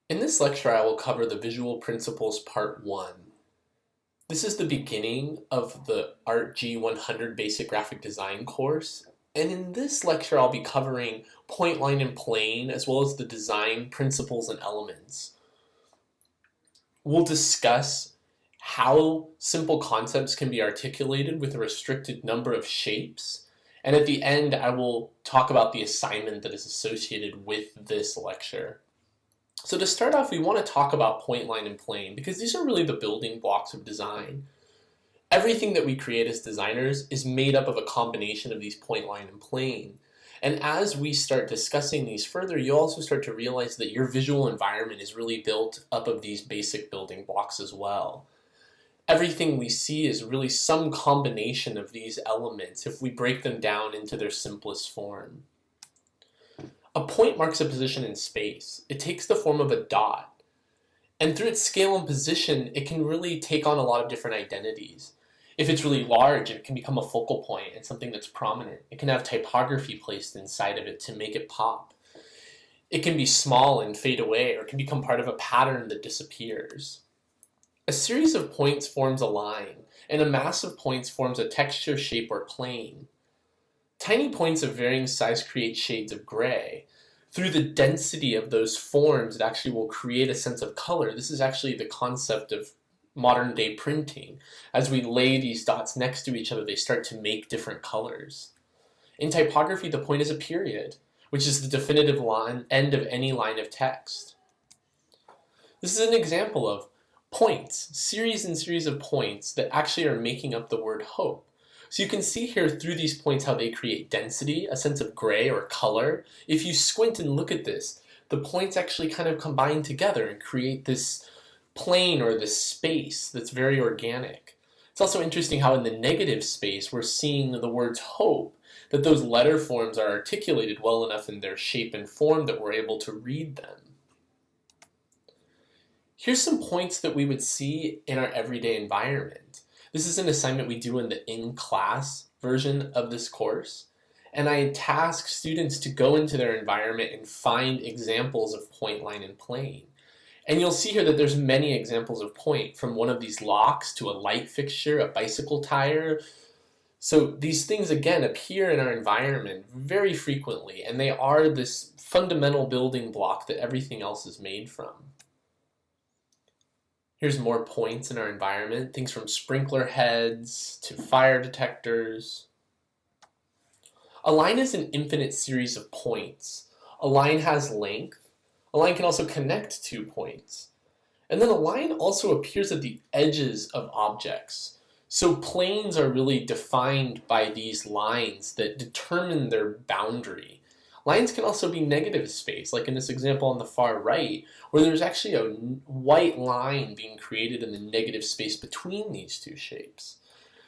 In this lecture, I will cover the Visual Principles Part 1. This is the beginning of the Art G100 Basic Graphic Design course, and in this lecture I'll be covering point, line, and plane, as well as the design principles and elements. We'll discuss how simple concepts can be articulated with a restricted number of shapes, and at the end I will talk about the assignment that is associated with this lecture. So to start off, we want to talk about point, line, and plane because these are really the building blocks of design. Everything that we create as designers is made up of a combination of these point, line, and plane. And as we start discussing these further, you'll also start to realize that your visual environment is really built up of these basic building blocks as well. Everything we see is really some combination of these elements if we break them down into their simplest form. A point marks a position in space. It takes the form of a dot. And through its scale and position, it can really take on a lot of different identities. If it's really large, it can become a focal point and something that's prominent. It can have typography placed inside of it to make it pop. It can be small and fade away, or it can become part of a pattern that disappears. A series of points forms a line, and a mass of points forms a texture, shape, or plane. Tiny points of varying size create shades of gray. Through the density of those forms, it actually will create a sense of color. This is actually the concept of modern day printing. As we lay these dots next to each other, they start to make different colors. In typography, the point is a period, which is the definitive end of any line of text. This is an example of points, series and series of points that actually are making up the word hope. So you can see here through these points how they create density, a sense of gray or color. If you squint and look at this, the points actually kind of combine together and create this plane or this space that's very organic. It's also interesting how in the negative space we're seeing the words hope, that those letter forms are articulated well enough in their shape and form that we're able to read them. Here's some points that we would see in our everyday environment. This is an assignment we do in the in-class version of this course, and I task students to go into their environment and find examples of point, line, and plane. And you'll see here that there's many examples of point, from one of these locks to a light fixture, a bicycle tire. So these things again appear in our environment very frequently, and they are this fundamental building block that everything else is made from. Here's more points in our environment, things from sprinkler heads to fire detectors. A line is an infinite series of points. A line has length. A line can also connect two points. And then a line also appears at the edges of objects. So planes are really defined by these lines that determine their boundary. Lines can also be negative space, like in this example on the far right, where there's actually a white line being created in the negative space between these two shapes.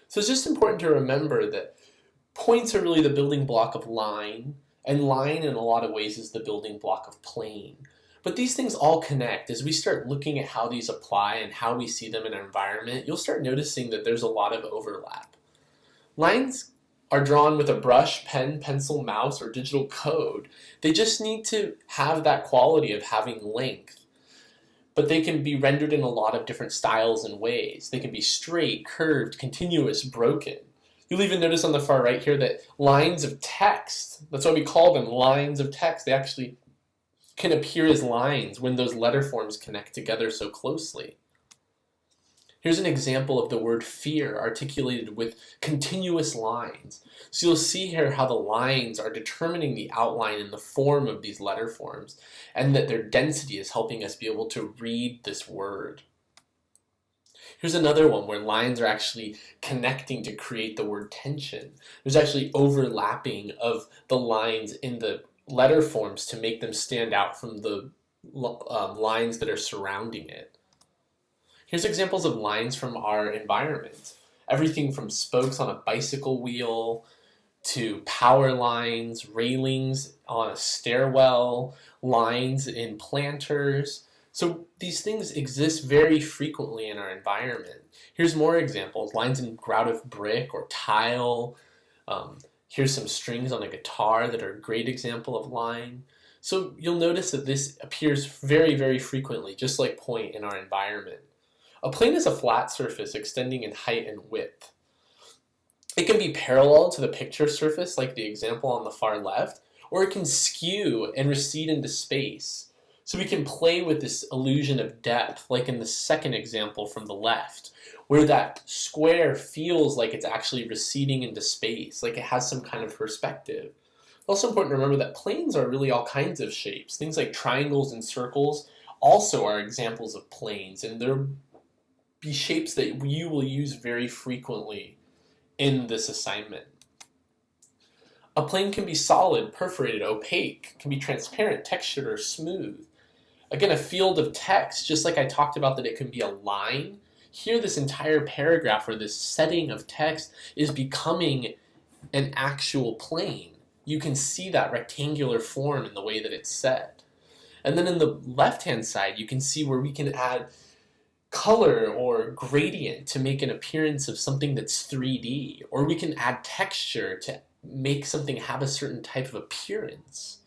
So it's just important to remember that points are really the building block of line, and line in a lot of ways is the building block of plane. But these things all connect. As we start looking at how these apply and how we see them in our environment, you'll start noticing that there's a lot of overlap. Lines are drawn with a brush, pen, pencil, mouse, or digital code. They just need to have that quality of having length. But they can be rendered in a lot of different styles and ways. They can be straight, curved, continuous, broken. You'll even notice on the far right here that lines of text, that's why we call them lines of text, they actually can appear as lines when those letter forms connect together so closely. Here's an example of the word fear articulated with continuous lines. So you'll see here how the lines are determining the outline and the form of these letter forms, and that their density is helping us be able to read this word. Here's another one where lines are actually connecting to create the word tension. There's actually overlapping of the lines in the letter forms to make them stand out from the lines that are surrounding it. Here's examples of lines from our environment. Everything from spokes on a bicycle wheel to power lines, railings on a stairwell, lines in planters. So these things exist very frequently in our environment. Here's more examples, lines in grout of brick or tile. Here's some strings on a guitar that are a great example of line. So you'll notice that this appears very, very frequently, just like point in our environment. A plane is a flat surface extending in height and width. It can be parallel to the picture surface, like the example on the far left, or it can skew and recede into space. So we can play with this illusion of depth, like in the second example from the left, where that square feels like it's actually receding into space, like it has some kind of perspective. It's also important to remember that planes are really all kinds of shapes. Things like triangles and circles also are examples of planes, and they'll be shapes that you will use very frequently in this assignment. A plane can be solid, perforated, opaque, can be transparent, textured, or smooth. Again, a field of text, just like I talked about that it can be a line, here this entire paragraph or this setting of text is becoming an actual plane. You can see that rectangular form in the way that it's set. And then in the left-hand side, you can see where we can add color or gradient to make an appearance of something that's 3D, or we can add texture to make something have a certain type of appearance.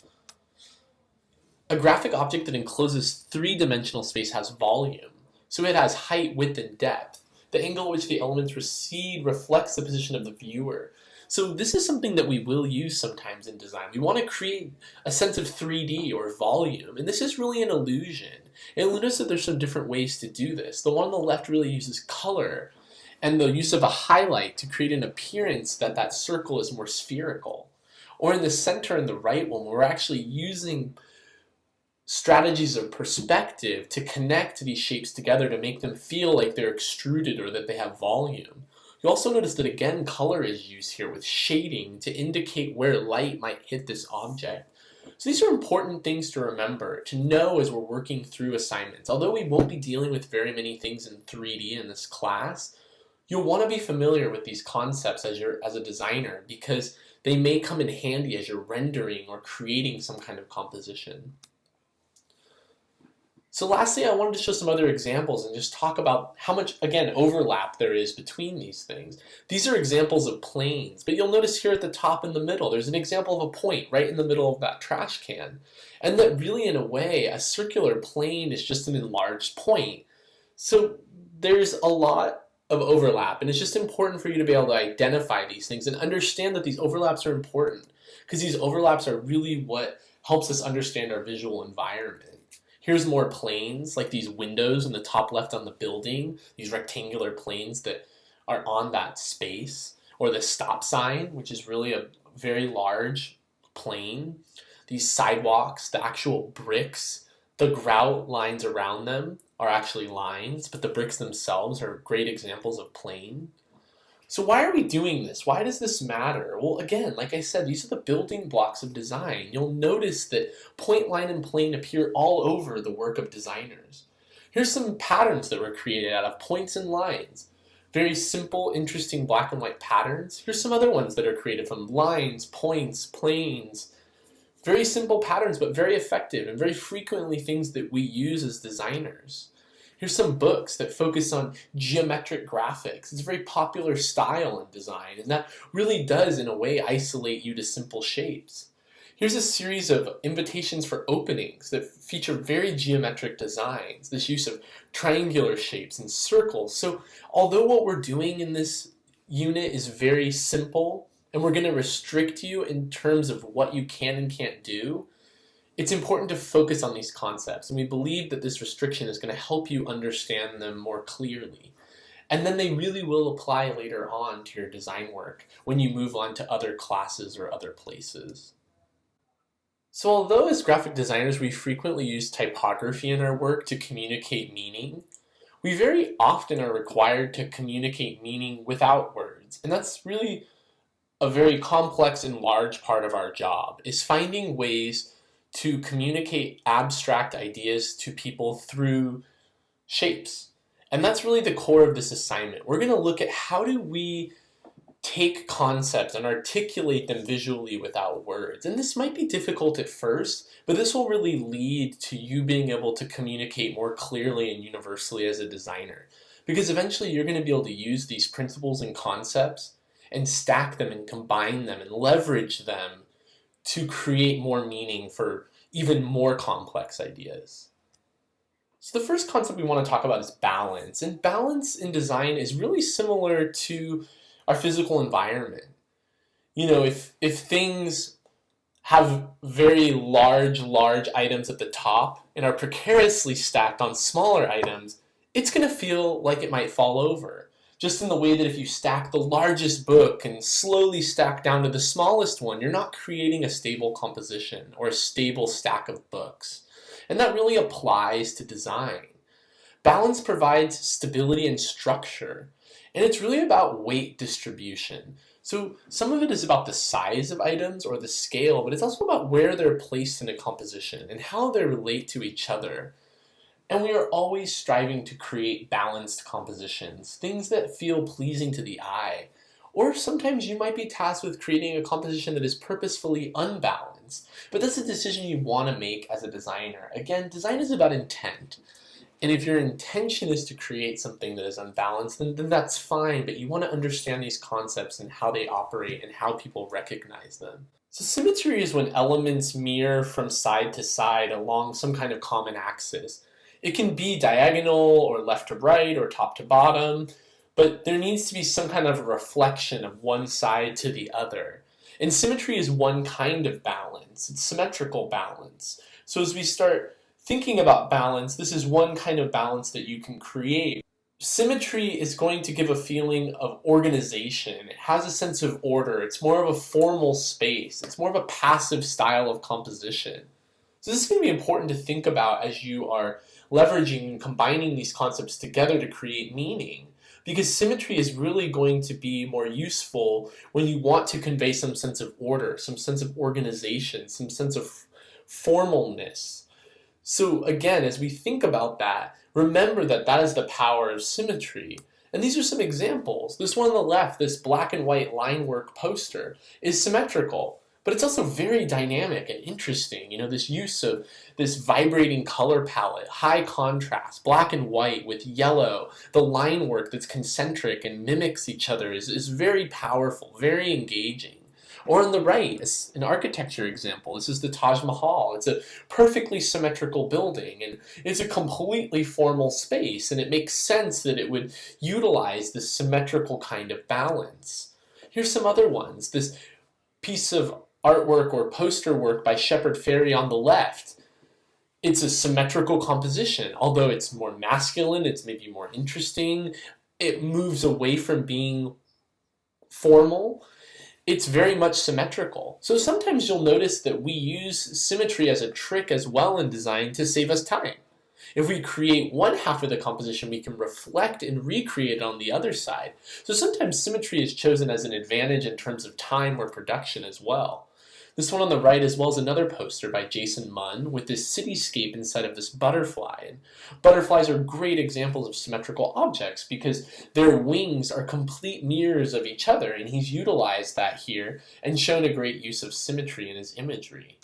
A graphic object that encloses three-dimensional space has volume, so it has height, width, and depth. The angle at which the elements recede reflects the position of the viewer. So this is something that we will use sometimes in design. We want to create a sense of 3D or volume, and this is really an illusion. And you'll notice that there's some different ways to do this. The one on the left really uses color and the use of a highlight to create an appearance that that circle is more spherical. Or in the center and the right one, we're actually using strategies of perspective to connect these shapes together to make them feel like they're extruded or that they have volume. You also notice that again color is used here with shading to indicate where light might hit this object. So these are important things to remember, to know as we're working through assignments. Although we won't be dealing with very many things in 3D in this class, you'll want to be familiar with these concepts as a designer because they may come in handy as you're rendering or creating some kind of composition. So lastly, I wanted to show some other examples and just talk about how much, again, overlap there is between these things. These are examples of planes, but you'll notice here at the top in the middle, there's an example of a point right in the middle of that trash can. And that really, in a way, a circular plane is just an enlarged point. So there's a lot of overlap, and it's just important for you to be able to identify these things and understand that these overlaps are important, because these overlaps are really what helps us understand our visual environment. Here's more planes, like these windows in the top left on the building, these rectangular planes that are on that space, or the stop sign, which is really a very large plane. These sidewalks, the actual bricks, the grout lines around them are actually lines, but the bricks themselves are great examples of plane. So why are we doing this? Why does this matter? Well, again, like I said, these are the building blocks of design. You'll notice that point, line, and plane appear all over the work of designers. Here's some patterns that were created out of points and lines. Very simple, interesting black and white patterns. Here's some other ones that are created from lines, points, planes. Very simple patterns, but very effective and very frequently things that we use as designers. Here's some books that focus on geometric graphics. It's a very popular style in design, and that really does, in a way, isolate you to simple shapes. Here's a series of invitations for openings that feature very geometric designs, this use of triangular shapes and circles. So although what we're doing in this unit is very simple, and we're going to restrict you in terms of what you can and can't do, it's important to focus on these concepts, and we believe that this restriction is going to help you understand them more clearly. And then they really will apply later on to your design work when you move on to other classes or other places. So although as graphic designers we frequently use typography in our work to communicate meaning, we very often are required to communicate meaning without words. And that's really a very complex and large part of our job, is finding ways to communicate abstract ideas to people through shapes. And that's really the core of this assignment. We're going to look at how do we take concepts and articulate them visually without words. And this might be difficult at first, but this will really lead to you being able to communicate more clearly and universally as a designer. Because eventually you're going to be able to use these principles and concepts and stack them and combine them and leverage them to create more meaning for even more complex ideas. So the first concept we want to talk about is balance. And balance in design is really similar to our physical environment. If things have very large items at the top and are precariously stacked on smaller items, it's going to feel like it might fall over. Just in the way that if you stack the largest book and slowly stack down to the smallest one, you're not creating a stable composition or a stable stack of books. And that really applies to design. Balance provides stability and structure, and it's really about weight distribution. So some of it is about the size of items or the scale, but it's also about where they're placed in a composition and how they relate to each other. And we are always striving to create balanced compositions, things that feel pleasing to the eye. Or sometimes you might be tasked with creating a composition that is purposefully unbalanced, but that's a decision you want to make as a designer. Again, design is about intent. And if your intention is to create something that is unbalanced, then that's fine, but you want to understand these concepts and how they operate and how people recognize them. So symmetry is when elements mirror from side to side along some kind of common axis. It can be diagonal or left to right or top to bottom, but there needs to be some kind of reflection of one side to the other. And symmetry is one kind of balance. It's symmetrical balance. So as we start thinking about balance, this is one kind of balance that you can create. Symmetry is going to give a feeling of organization. It has a sense of order. It's more of a formal space. It's more of a passive style of composition. So this is going to be important to think about as you are leveraging and combining these concepts together to create meaning. Because symmetry is really going to be more useful when you want to convey some sense of order, some sense of organization, some sense of formalness. So again, as we think about that, remember that that is the power of symmetry. And these are some examples. This one on the left, this black and white line work poster, is symmetrical. But it's also very dynamic and interesting. This use of this vibrating color palette, high contrast, black and white with yellow, the line work that's concentric and mimics each other is very powerful, very engaging. Or on the right, is an architecture example. This is the Taj Mahal. It's a perfectly symmetrical building, and it's a completely formal space, and it makes sense that it would utilize this symmetrical kind of balance. Here's some other ones. This piece of artwork or poster work by Shepard Fairey on the left. It's a symmetrical composition, although it's more masculine, it's maybe more interesting. It moves away from being formal. It's very much symmetrical. So sometimes you'll notice that we use symmetry as a trick as well in design to save us time. If we create one half of the composition, we can reflect and recreate it on the other side. So sometimes symmetry is chosen as an advantage in terms of time or production as well. This one on the right as well is another poster by Jason Munn with this cityscape inside of this butterfly. And butterflies are great examples of symmetrical objects because their wings are complete mirrors of each other, and he's utilized that here and shown a great use of symmetry in his imagery.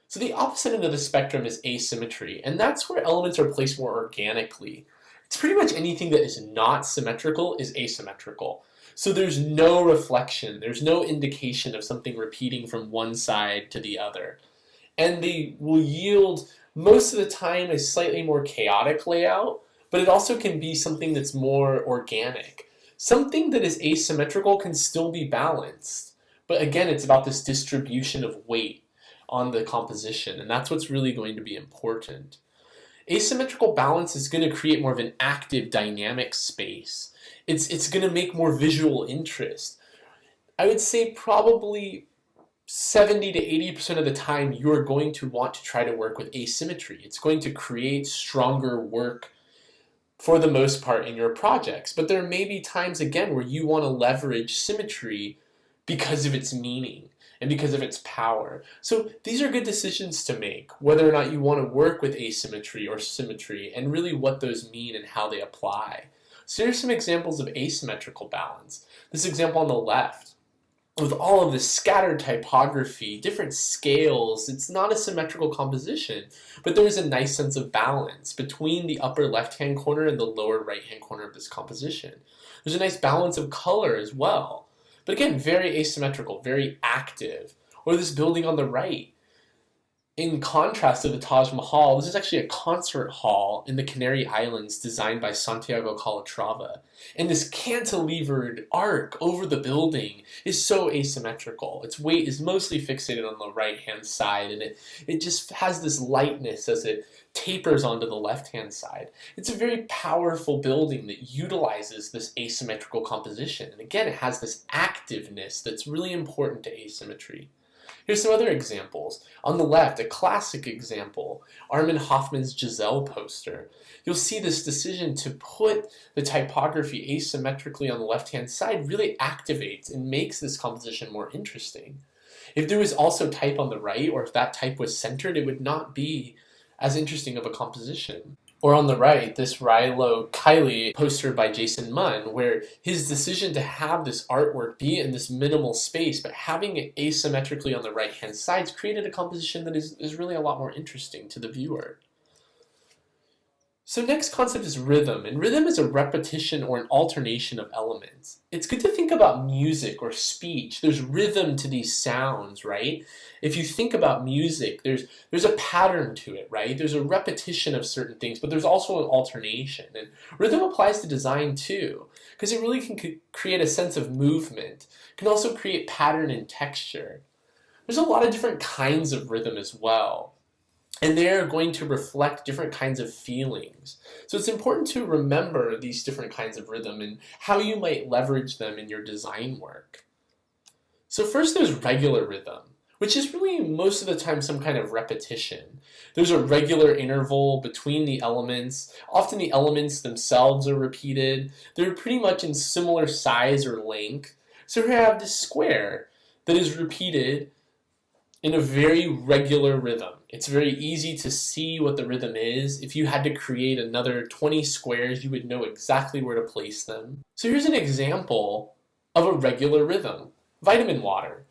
So the opposite end of the spectrum is asymmetry, and that's where elements are placed more organically. It's pretty much anything that is not symmetrical is asymmetrical. So there's no reflection, there's no indication of something repeating from one side to the other. And they will yield, most of the time, a slightly more chaotic layout, but it also can be something that's more organic. Something that is asymmetrical can still be balanced, but again, it's about this distribution of weight on the composition, and that's what's really going to be important. Asymmetrical balance is going to create more of an active, dynamic space. It's going to make more visual interest. I would say probably 70 to 80% of the time you're going to want to try to work with asymmetry. It's going to create stronger work for the most part in your projects. But there may be times, again, where you want to leverage symmetry because of its meaning and because of its power. So these are good decisions to make, whether or not you want to work with asymmetry or symmetry, and really what those mean and how they apply. So here's some examples of asymmetrical balance. This example on the left, with all of this scattered typography, different scales, it's not a symmetrical composition, but there is a nice sense of balance between the upper left-hand corner and the lower right-hand corner of this composition. There's a nice balance of color as well. But again, very asymmetrical, very active. Or this building on the right. In contrast to the Taj Mahal, this is actually a concert hall in the Canary Islands designed by Santiago Calatrava. And this cantilevered arc over the building is so asymmetrical. Its weight is mostly fixated on the right-hand side, and it just has this lightness as it tapers onto the left-hand side. It's a very powerful building that utilizes this asymmetrical composition. And again, it has this activeness that's really important to asymmetry. Here's some other examples. On the left, a classic example, Armin Hoffman's Giselle poster. You'll see this decision to put the typography asymmetrically on the left-hand side really activates and makes this composition more interesting. If there was also type on the right, or if that type was centered, it would not be as interesting of a composition. Or on the right, this Rilo Kiley poster by Jason Munn, where his decision to have this artwork be in this minimal space, but having it asymmetrically on the right-hand sides created a composition that is really a lot more interesting to the viewer. So next concept is rhythm, and rhythm is a repetition or an alternation of elements. It's good to think about music or speech. There's rhythm to these sounds, right? If you think about music, there's a pattern to it, right? There's a repetition of certain things, but there's also an alternation. And rhythm applies to design too, because it really can create a sense of movement. It can also create pattern and texture. There's a lot of different kinds of rhythm as well. And they're going to reflect different kinds of feelings. So it's important to remember these different kinds of rhythm and how you might leverage them in your design work. So first there's regular rhythm, which is really most of the time some kind of repetition. There's a regular interval between the elements. Often the elements themselves are repeated. They're pretty much in similar size or length. So we have this square that is repeated in a very regular rhythm. It's very easy to see what the rhythm is. If you had to create another 20 squares, you would know exactly where to place them. So here's an example of a regular rhythm. Vitamin water.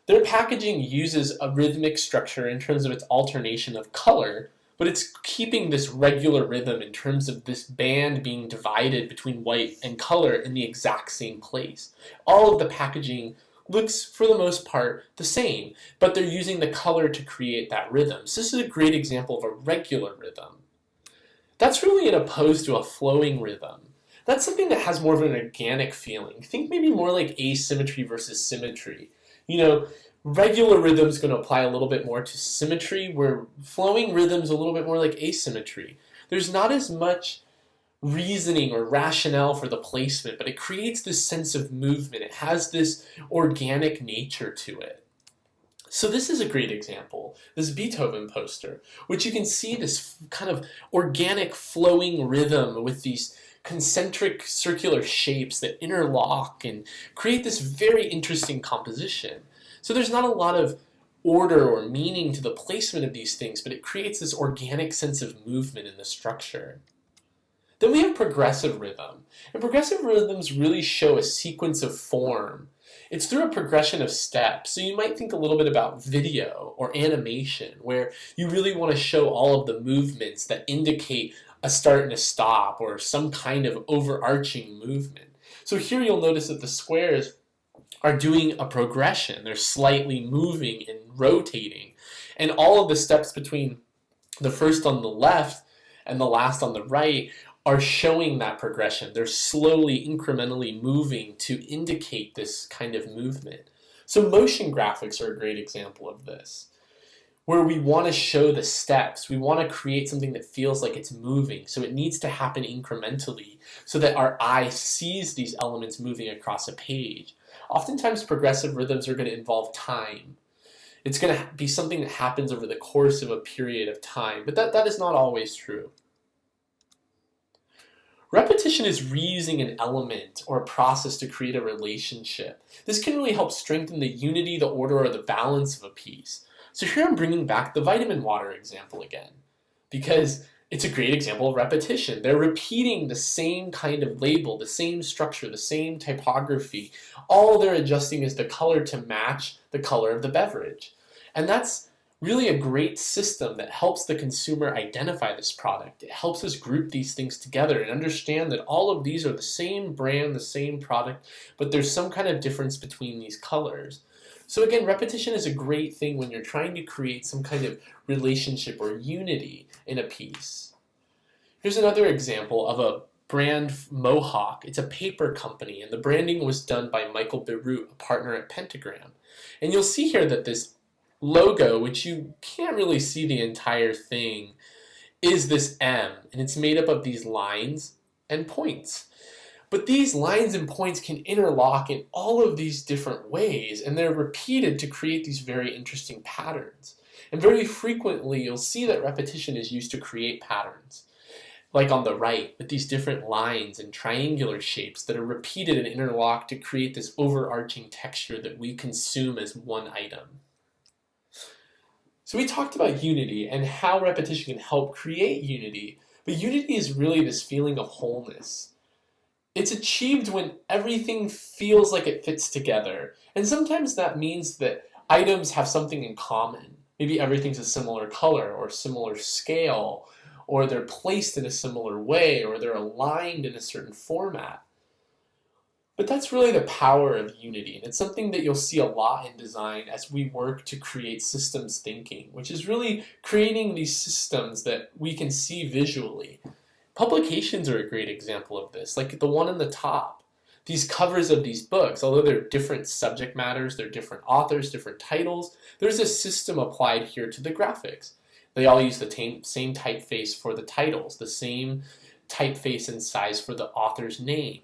Their packaging uses a rhythmic structure in terms of its alternation of color, but it's keeping this regular rhythm in terms of this band being divided between white and color in the exact same place. All of the packaging looks, for the most part, the same, but they're using the color to create that rhythm. So this is a great example of a regular rhythm. That's really in opposed to a flowing rhythm. That's something that has more of an organic feeling. Think maybe more like asymmetry versus symmetry. Regular rhythm is going to apply a little bit more to symmetry, where flowing rhythm is a little bit more like asymmetry. There's not as much reasoning or rationale for the placement, but it creates this sense of movement. It has this organic nature to it. So this is a great example, this Beethoven poster, which you can see this kind of organic flowing rhythm with these concentric circular shapes that interlock and create this very interesting composition. So there's not a lot of order or meaning to the placement of these things, but it creates this organic sense of movement in the structure. Then we have progressive rhythm. And progressive rhythms really show a sequence of form. It's through a progression of steps. So you might think a little bit about video or animation, where you really want to show all of the movements that indicate a start and a stop or some kind of overarching movement. So here you'll notice that the squares are doing a progression. They're slightly moving and rotating. And all of the steps between the first on the left and the last on the right are showing that progression. They're slowly, incrementally moving to indicate this kind of movement. So motion graphics are a great example of this, where we want to show the steps. We want to create something that feels like it's moving. So it needs to happen incrementally so that our eye sees these elements moving across a page. Oftentimes progressive rhythms are going to involve time. It's going to be something that happens over the course of a period of time, but that is not always true. Repetition is reusing an element or a process to create a relationship. This can really help strengthen the unity, the order, or the balance of a piece. So here I'm bringing back the vitamin water example again, because it's a great example of repetition. They're repeating the same kind of label, the same structure, the same typography. All they're adjusting is the color to match the color of the beverage. And that's really a great system that helps the consumer identify this product. It helps us group these things together and understand that all of these are the same brand, the same product, but there's some kind of difference between these colors. So again, repetition is a great thing when you're trying to create some kind of relationship or unity in a piece. Here's another example of a brand Mohawk. It's a paper company, and the branding was done by Michael Beirut, a partner at Pentagram. And you'll see here that this logo, which you can't really see the entire thing, is this M, and it's made up of these lines and points. But these lines and points can interlock in all of these different ways, and they're repeated to create these very interesting patterns. And very frequently, you'll see that repetition is used to create patterns. Like on the right, with these different lines and triangular shapes that are repeated and interlocked to create this overarching texture that we consume as one item. So we talked about unity and how repetition can help create unity, but unity is really this feeling of wholeness. It's achieved when everything feels like it fits together, and sometimes that means that items have something in common. Maybe everything's a similar color or similar scale, or they're placed in a similar way, or they're aligned in a certain format. But that's really the power of unity, and it's something that you'll see a lot in design as we work to create systems thinking, which is really creating these systems that we can see visually. Publications are a great example of this, like the one on the top. These covers of these books, although they're different subject matters, they're different authors, different titles, there's a system applied here to the graphics. They all use the same typeface for the titles, the same typeface and size for the author's name.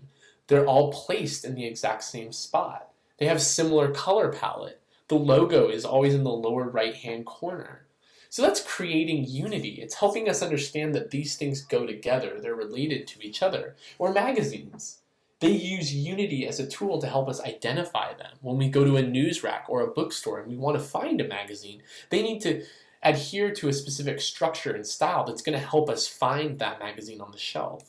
They're all placed in the exact same spot. They have similar color palette. The logo is always in the lower right-hand corner. So that's creating unity. It's helping us understand that these things go together. They're related to each other. Or magazines. They use unity as a tool to help us identify them. When we go to a news rack or a bookstore and we want to find a magazine, they need to adhere to a specific structure and style that's going to help us find that magazine on the shelf.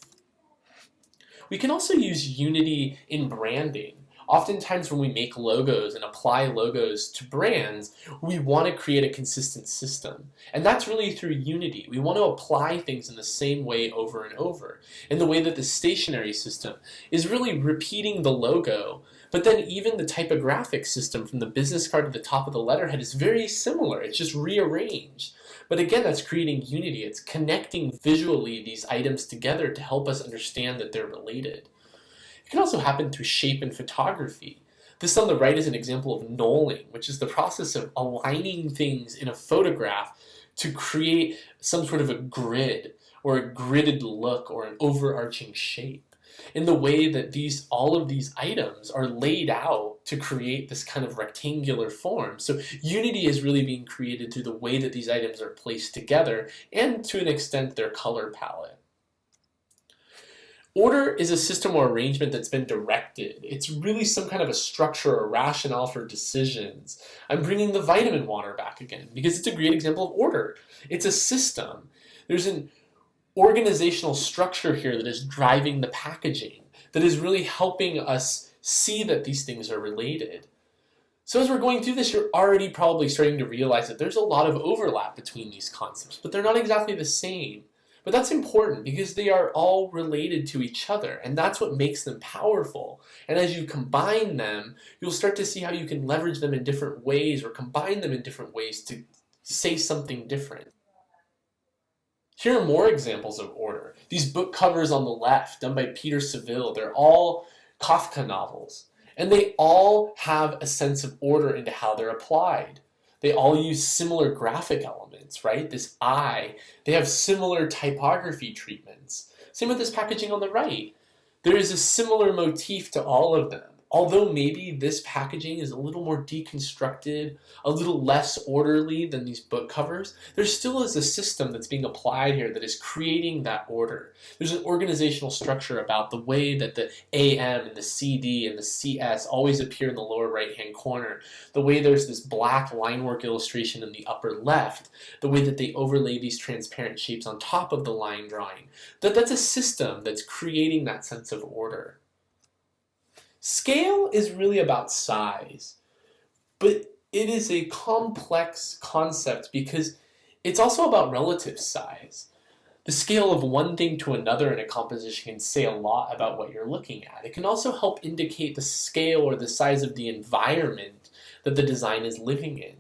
We can also use unity in branding. Oftentimes when we make logos and apply logos to brands, we want to create a consistent system. And that's really through unity. We want to apply things in the same way over and over. And the way that the stationery system is really repeating the logo, but then even the typographic system from the business card to the top of the letterhead is very similar. It's just rearranged. But again, that's creating unity. It's connecting visually these items together to help us understand that they're related. It can also happen through shape and photography. This on the right is an example of knolling, which is the process of aligning things in a photograph to create some sort of a grid or a gridded look or an overarching shape. In the way that all of these items are laid out to create this kind of rectangular form. So unity is really being created through the way that these items are placed together and to an extent their color palette. Order is a system or arrangement that's been directed. It's really some kind of a structure or rationale for decisions. I'm bringing the vitamin water back again because it's a great example of order. It's a system. There's an organizational structure here that is driving the packaging, that is really helping us see that these things are related. So as we're going through this, you're already probably starting to realize that there's a lot of overlap between these concepts, but they're not exactly the same. But that's important because they are all related to each other, and that's what makes them powerful. And as you combine them, you'll start to see how you can leverage them in different ways or combine them in different ways to say something different. Here are more examples of order. These book covers on the left, done by Peter Saville, they're all Kafka novels. And they all have a sense of order into how they're applied. They all use similar graphic elements, right? This eye. They have similar typography treatments. Same with this packaging on the right. There is a similar motif to all of them. Although maybe this packaging is a little more deconstructed, a little less orderly than these book covers, there still is a system that's being applied here that is creating that order. There's an organizational structure about the way that the AM and the CD and the CS always appear in the lower right-hand corner, the way there's this black line work illustration in the upper left, the way that they overlay these transparent shapes on top of the line drawing. That's a system that's creating that sense of order. Scale is really about size, but it is a complex concept because it's also about relative size. The scale of one thing to another in a composition can say a lot about what you're looking at. It can also help indicate the scale or the size of the environment that the design is living in.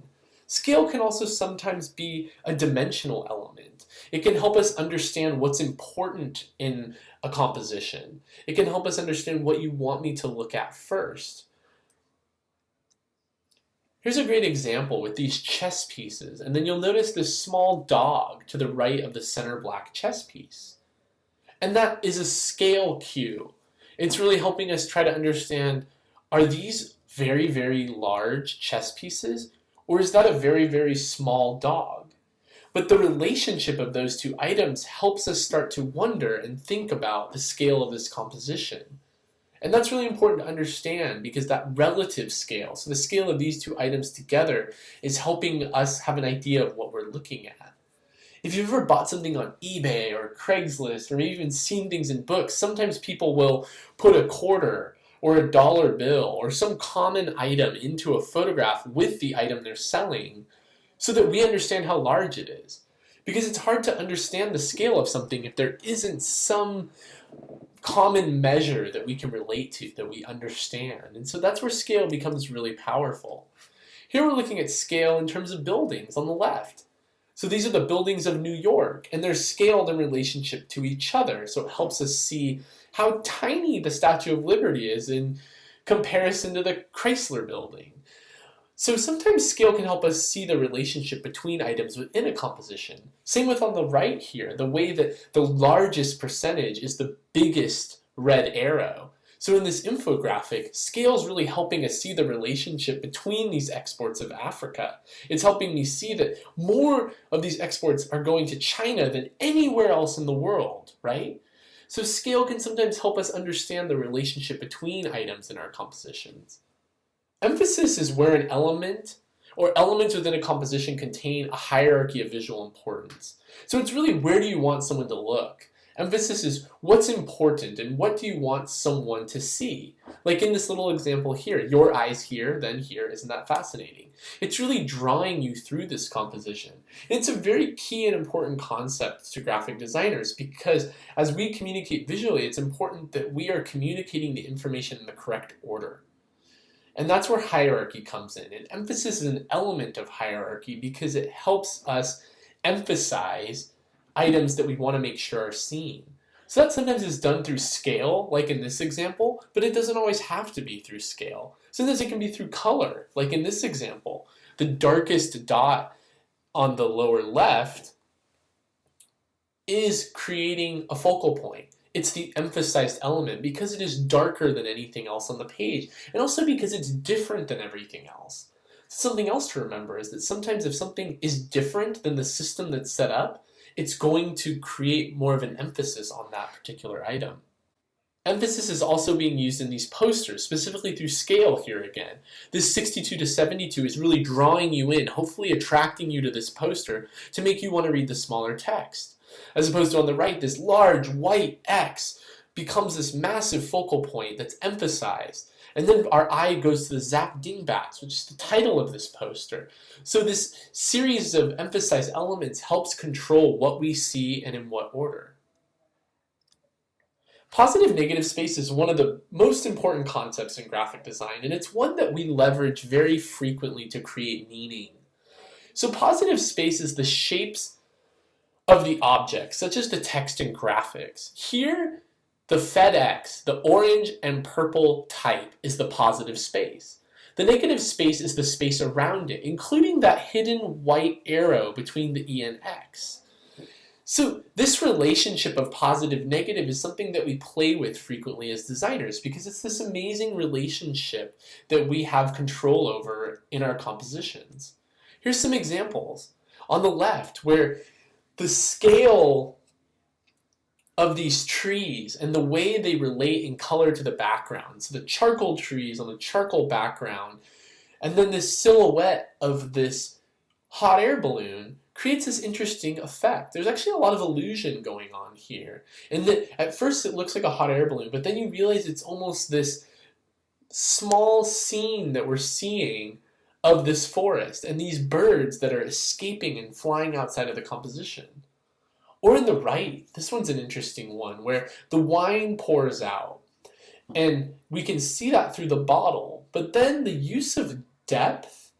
Scale can also sometimes be a dimensional element. It can help us understand what's important in a composition. It can help us understand what you want me to look at first. Here's a great example with these chess pieces, and then you'll notice this small dog to the right of the center black chess piece. And that is a scale cue. It's really helping us try to understand, are these very, very large chess pieces, or is that a very, very small dog? But the relationship of those two items helps us start to wonder and think about the scale of this composition. And that's really important to understand because that relative scale, so the scale of these two items together, is helping us have an idea of what we're looking at. If you've ever bought something on eBay or Craigslist or even seen things in books, sometimes people will put a quarter or a dollar bill or some common item into a photograph with the item they're selling so that we understand how large it is. Because it's hard to understand the scale of something if there isn't some common measure that we can relate to, that we understand. And so that's where scale becomes really powerful. Here we're looking at scale in terms of buildings on the left. So these are the buildings of New York, and they're scaled in relationship to each other. So it helps us see how tiny the Statue of Liberty is in comparison to the Chrysler Building. So sometimes scale can help us see the relationship between items within a composition. Same with on the right here, the way that the largest percentage is the biggest red arrow. So in this infographic, scale is really helping us see the relationship between these exports of Africa. It's helping me see that more of these exports are going to China than anywhere else in the world, right? So scale can sometimes help us understand the relationship between items in our compositions. Emphasis is where an element or elements within a composition contain a hierarchy of visual importance. So it's really, where do you want someone to look? Emphasis is what's important and what do you want someone to see? Like in this little example here, your eyes here, then here. Isn't that fascinating? It's really drawing you through this composition. And it's a very key and important concept to graphic designers because as we communicate visually, it's important that we are communicating the information in the correct order. And that's where hierarchy comes in. And emphasis is an element of hierarchy because it helps us emphasize items that we want to make sure are seen. So that sometimes is done through scale, like in this example, but it doesn't always have to be through scale. Sometimes it can be through color, like in this example. The darkest dot on the lower left is creating a focal point. It's the emphasized element because it is darker than anything else on the page, and also because it's different than everything else. Something else to remember is that sometimes if something is different than the system that's set up, it's going to create more of an emphasis on that particular item. Emphasis is also being used in these posters, specifically through scale here again. This 62 to 72 is really drawing you in, hopefully attracting you to this poster to make you want to read the smaller text. As opposed to on the right, this large white X becomes this massive focal point that's emphasized. And then our eye goes to the Zap Dingbats, which is the title of this poster. So this series of emphasized elements helps control what we see and in what order. Positive-negative space is one of the most important concepts in graphic design, and it's one that we leverage very frequently to create meaning. So positive space is the shapes of the objects, such as the text and graphics. Here, the FedEx, the orange and purple type, is the positive space. The negative space is the space around it, including that hidden white arrow between the E and X. So this relationship of positive-negative is something that we play with frequently as designers because it's this amazing relationship that we have control over in our compositions. Here's some examples. On the left, where the scale of these trees and the way they relate in color to the background. So the charcoal trees on the charcoal background, and then this silhouette of this hot air balloon creates this interesting effect. There's actually a lot of illusion going on here. And that at first it looks like a hot air balloon, but then you realize it's almost this small scene that we're seeing of this forest and these birds that are escaping and flying outside of the composition. Or in the right, this one's an interesting one where the wine pours out and we can see that through the bottle, but then the use of depth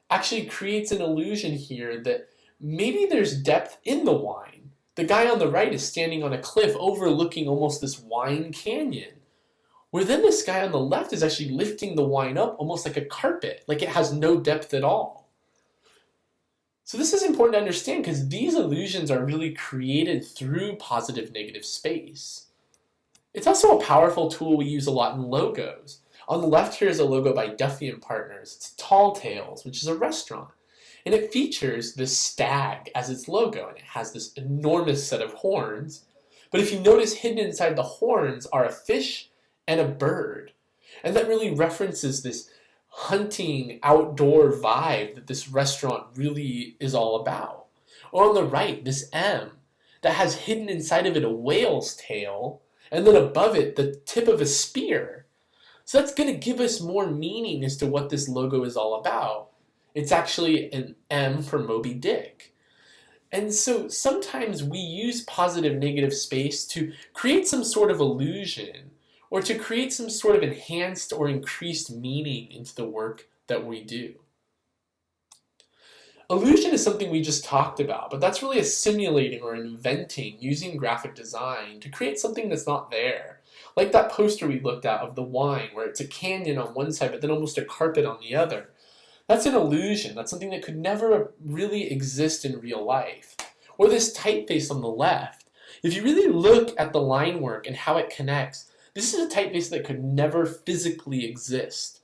actually creates an illusion here that maybe there's depth in the wine. The guy on the right is standing on a cliff overlooking almost this wine canyon, where then this guy on the left is actually lifting the wine up almost like a carpet, like it has no depth at all. So this is important to understand because these illusions are really created through positive-negative space. It's also a powerful tool we use a lot in logos. On the left here is a logo by Duffy and Partners. It's Tall Tales, which is a restaurant. And it features this stag as its logo, and it has this enormous set of horns. But if you notice, hidden inside the horns are a fish and a bird. And that really references this hunting outdoor vibe that this restaurant really is all about. Or on the right, this M that has hidden inside of it a whale's tail, and then above it the tip of a spear. So that's going to give us more meaning as to what this logo is all about. It's actually an M for Moby Dick. And so sometimes we use positive-negative space to create some sort of illusion or to create some sort of enhanced or increased meaning into the work that we do. Illusion is something we just talked about, but that's really assimilating or inventing using graphic design to create something that's not there. Like that poster we looked at of the wine, where it's a canyon on one side, but then almost a carpet on the other. That's an illusion. That's something that could never really exist in real life. Or this typeface on the left. If you really look at the line work and how it connects, this is a typeface that could never physically exist.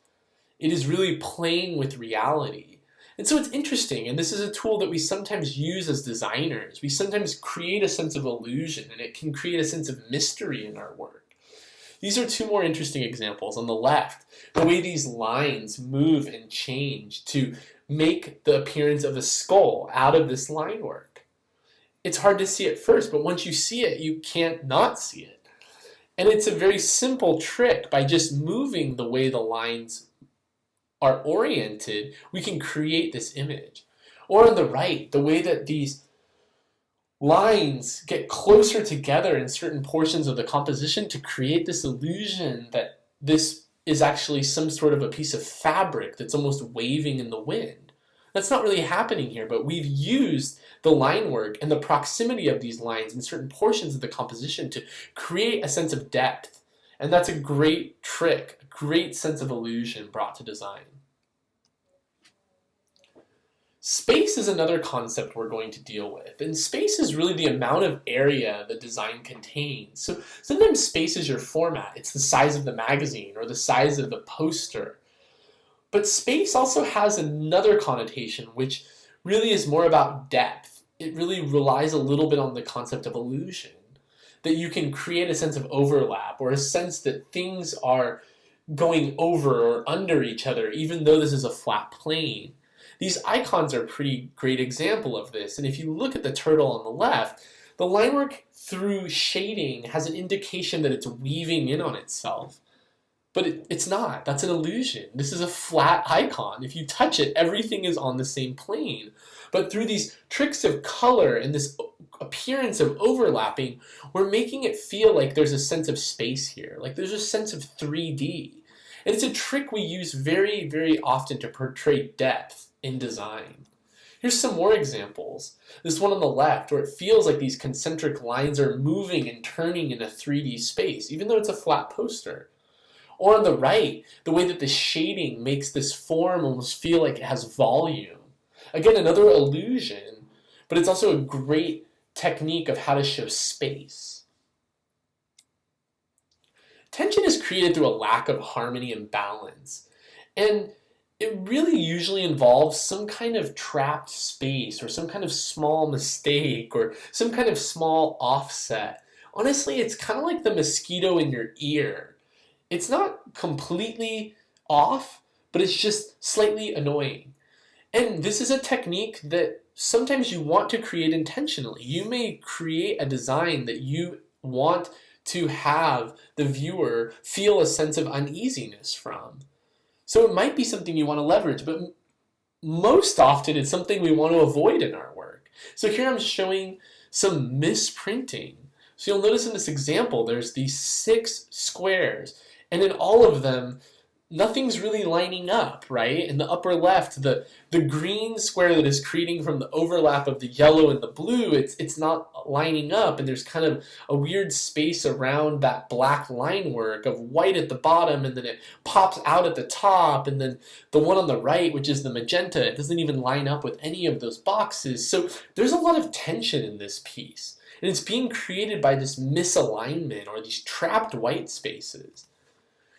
It is really playing with reality. And so it's interesting, and this is a tool that we sometimes use as designers. We sometimes create a sense of illusion, and it can create a sense of mystery in our work. These are two more interesting examples. On the left, the way these lines move and change to make the appearance of a skull out of this line work. It's hard to see at first, but once you see it, you can't not see it. And it's a very simple trick. By just moving the way the lines are oriented, we can create this image. Or on the right, the way that these lines get closer together in certain portions of the composition to create this illusion that this is actually some sort of a piece of fabric that's almost waving in the wind. That's not really happening here, but we've used the line work and the proximity of these lines in certain portions of the composition to create a sense of depth. And that's a great trick, a great sense of illusion brought to design. Space is another concept we're going to deal with, and space is really the amount of area the design contains. So sometimes space is your format. It's the size of the magazine or the size of the poster. But space also has another connotation, which really is more about depth. It really relies a little bit on the concept of illusion, that you can create a sense of overlap or a sense that things are going over or under each other, even though this is a flat plane. These icons are a pretty great example of this, and if you look at the turtle on the left, the line work through shading has an indication that it's weaving in on itself. But it's not. That's an illusion. This is a flat icon. If you touch it, everything is on the same plane. But through these tricks of color and this appearance of overlapping, we're making it feel like there's a sense of space here, like there's a sense of 3D. And it's a trick we use very, very often to portray depth in design. Here's some more examples. This one on the left, where it feels like these concentric lines are moving and turning in a 3D space, even though it's a flat poster. Or on the right, the way that the shading makes this form almost feel like it has volume. Again, another illusion, but it's also a great technique of how to show space. Tension is created through a lack of harmony and balance. And it really usually involves some kind of trapped space or some kind of small mistake or some kind of small offset. Honestly, it's kind of like the mosquito in your ear. It's not completely off, but it's just slightly annoying. And this is a technique that sometimes you want to create intentionally. You may create a design that you want to have the viewer feel a sense of uneasiness from. So it might be something you want to leverage, but most often it's something we want to avoid in our work. So here I'm showing some misprinting. So you'll notice in this example, there's these 6 squares, and in all of them, nothing's really lining up, right? In the upper left, the green square that is creating from the overlap of the yellow and the blue, it's not lining up, and there's kind of a weird space around that black line work of white at the bottom, and then it pops out at the top, and then the one on the right, which is the magenta, it doesn't even line up with any of those boxes. So there's a lot of tension in this piece, and it's being created by this misalignment or these trapped white spaces.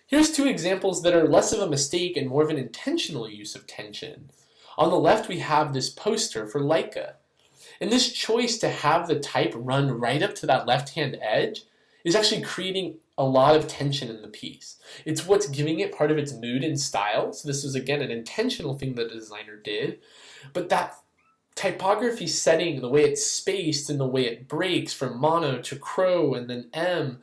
Here's two examples that are less of a mistake and more of an intentional use of tension. On the left, we have this poster for Leica. And this choice to have the type run right up to that left-hand edge is actually creating a lot of tension in the piece. It's what's giving it part of its mood and style. So this was, again, an intentional thing the designer did. But that typography setting, the way it's spaced and the way it breaks from mono to crow and then M,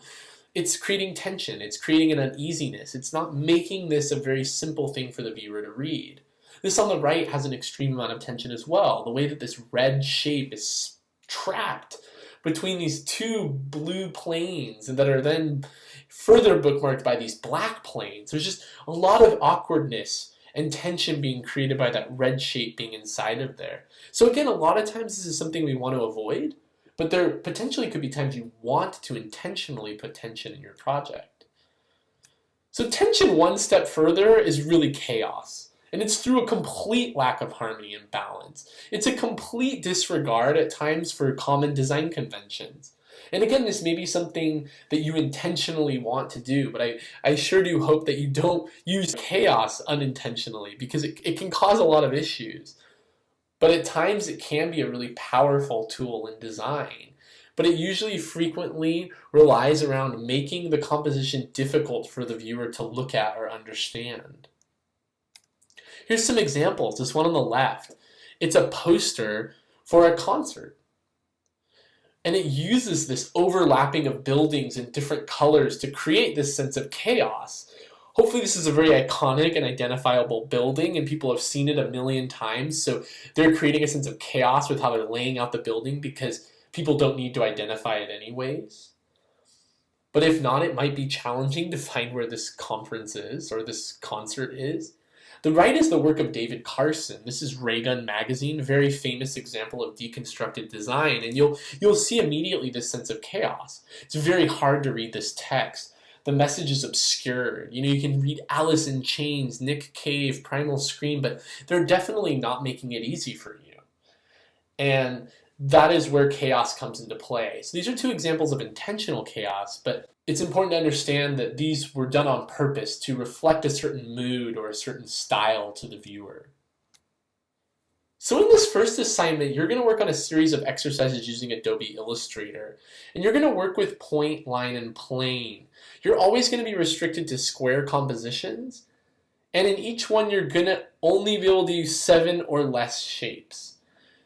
it's creating tension, it's creating an uneasiness. It's not making this a very simple thing for the viewer to read. This on the right has an extreme amount of tension as well. The way that this red shape is trapped between these two blue planes and that are then further bookmarked by these black planes. There's just a lot of awkwardness and tension being created by that red shape being inside of there. So again, a lot of times this is something we want to avoid. But there potentially could be times you want to intentionally put tension in your project. So tension one step further is really chaos. And it's through a complete lack of harmony and balance. It's a complete disregard at times for common design conventions. And again, this may be something that you intentionally want to do, but I sure do hope that you don't use chaos unintentionally, because it can cause a lot of issues. But at times it can be a really powerful tool in design. But it usually frequently relies around making the composition difficult for the viewer to look at or understand. Here's some examples. This one on the left. It's a poster for a concert. And it uses this overlapping of buildings in different colors to create this sense of chaos. Hopefully this is a very iconic and identifiable building and people have seen it a million times, so they're creating a sense of chaos with how they're laying out the building because people don't need to identify it anyways. But if not, it might be challenging to find where this conference is or this concert is. The right is the work of David Carson. This is Ray Gun Magazine, a very famous example of deconstructed design, and you'll see immediately this sense of chaos. It's very hard to read this text. The message is obscured. You can read Alice in Chains, Nick Cave, Primal Scream, but they're definitely not making it easy for you. And that is where chaos comes into play. So these are two examples of intentional chaos, but it's important to understand that these were done on purpose to reflect a certain mood or a certain style to the viewer. So in this first assignment, you're going to work on a series of exercises using Adobe Illustrator. And you're going to work with point, line, and plane. You're always going to be restricted to square compositions. And in each one, you're going to only be able to use 7 or less shapes.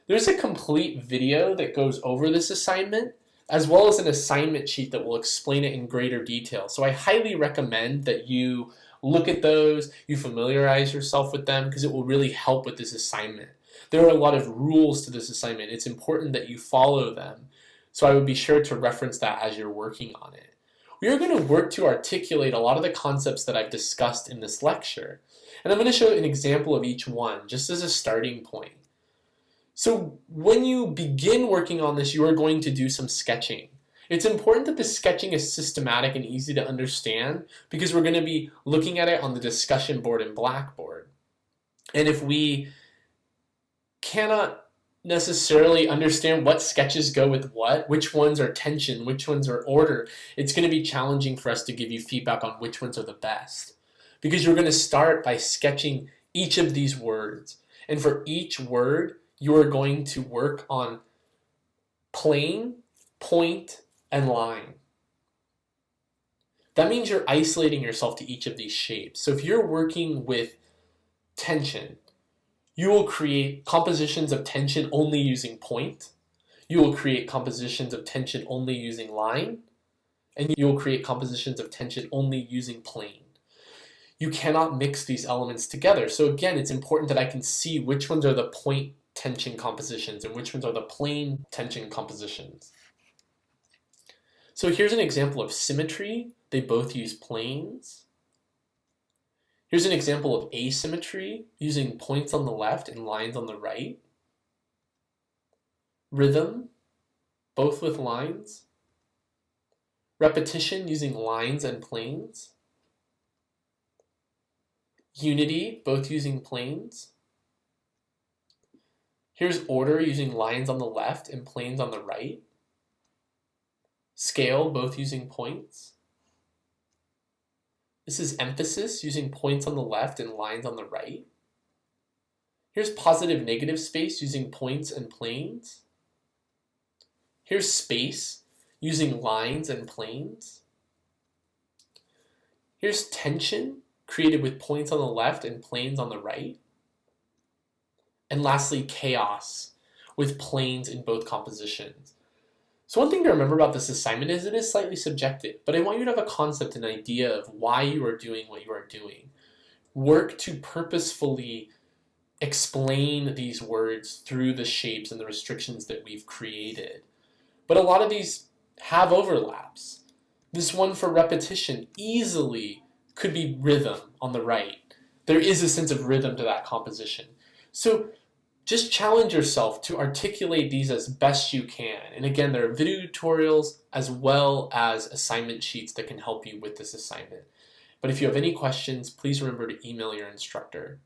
There's a complete video that goes over this assignment, as well as an assignment sheet that will explain it in greater detail. So I highly recommend that you look at those, you familiarize yourself with them, because it will really help with this assignment. There are a lot of rules to this assignment. It's important that you follow them. So I would be sure to reference that as you're working on it. We are going to work to articulate a lot of the concepts that I've discussed in this lecture. And I'm going to show an example of each one, just as a starting point. So when you begin working on this, you are going to do some sketching. It's important that the sketching is systematic and easy to understand, because we're going to be looking at it on the discussion board in Blackboard. And if we cannot necessarily understand what sketches go with what, which ones are tension, which ones are order, it's going to be challenging for us to give you feedback on which ones are the best. Because you're going to start by sketching each of these words. And for each word, you are going to work on plane, point, and line. That means you're isolating yourself to each of these shapes. So if you're working with tension, you will create compositions of tension only using point. You will create compositions of tension only using line. And you will create compositions of tension only using plane. You cannot mix these elements together. So again, it's important that I can see which ones are the point tension compositions and which ones are the plane tension compositions. So here's an example of symmetry. They both use planes. Here's an example of asymmetry using points on the left and lines on the right. Rhythm, both with lines. Repetition using lines and planes. Unity, both using planes. Here's order using lines on the left and planes on the right. Scale, both using points. This is emphasis using points on the left and lines on the right. Here's positive negative space using points and planes. Here's space using lines and planes. Here's tension created with points on the left and planes on the right. And lastly, chaos with planes in both compositions. So one thing to remember about this assignment is it is slightly subjective, but I want you to have a concept, an idea of why you are doing what you are doing. Work to purposefully explain these words through the shapes and the restrictions that we've created. But a lot of these have overlaps. This one for repetition easily could be rhythm on the right. There is a sense of rhythm to that composition. So just challenge yourself to articulate these as best you can. And again, there are video tutorials as well as assignment sheets that can help you with this assignment. But if you have any questions, please remember to email your instructor.